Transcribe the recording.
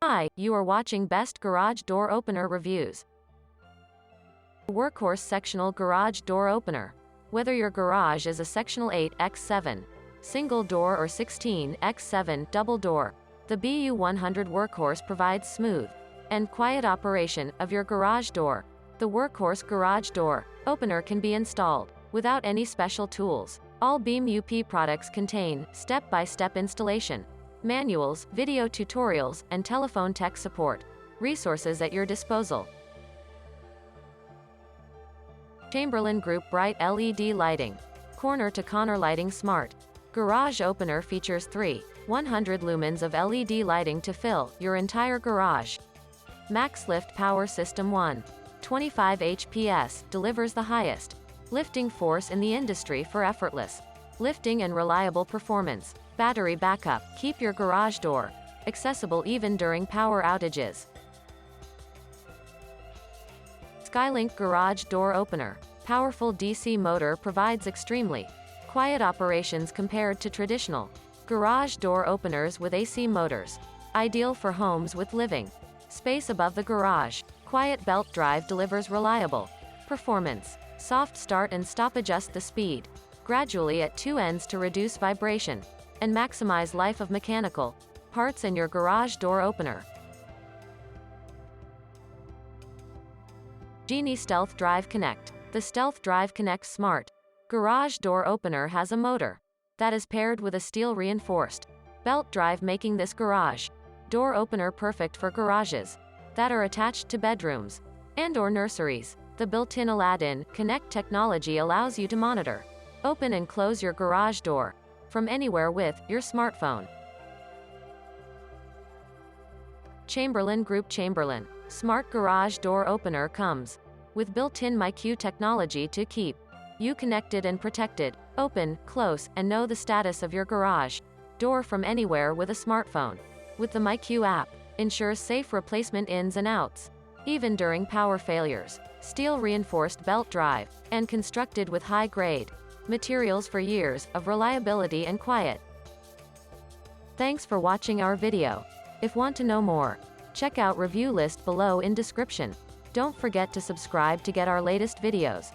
Hi, you are watching Best Garage Door Opener Reviews. Workhorse Sectional Garage Door Opener. Whether your garage is a sectional 8x7 single door or 16x7 double door, the BU100 Workhorse provides smooth and quiet operation of your garage door. The Workhorse Garage Door Opener can be installed without any special tools. All Beam UP products contain step-by-step installation, manuals, video tutorials, and telephone tech support. Resources at your disposal. Chamberlain Group Bright LED Lighting. Corner to corner lighting smart. Garage opener features 100 lumens of LED lighting to fill your entire garage. Max Lift Power System 25 HPS delivers the highest lifting force in the industry for effortless lifting and reliable performance. Battery backup. Keep your garage door accessible even during power outages. Skylink Garage Door Opener. Powerful DC motor provides extremely quiet operations compared to traditional garage door openers with AC motors. Ideal for homes with living space above the garage. Quiet belt drive delivers reliable performance. Soft start and stop. Adjust the speed gradually at two ends to reduce vibration and maximize life of mechanical parts in your garage door opener. Genie StealthDrive Connect. The StealthDrive Connect Smart Garage Door Opener has a motor that is paired with a steel-reinforced belt drive, making this garage door opener perfect for garages that are attached to bedrooms and/or nurseries. The built-in Aladdin Connect technology allows you to monitor, open and close your garage door from anywhere with your smartphone. Chamberlain Group Chamberlain Smart Garage Door Opener comes with built-in MyQ technology to keep you connected and protected. Open, close, and know the status of your garage door from anywhere with a smartphone. With the MyQ app, ensures safe replacement ins and outs, even during power failures. Steel-reinforced belt drive, and constructed with high-grade materials for years of reliability and quiet. Thanks for watching our video. If want to know more, check out review list below in description. Don't forget to subscribe to get our latest videos.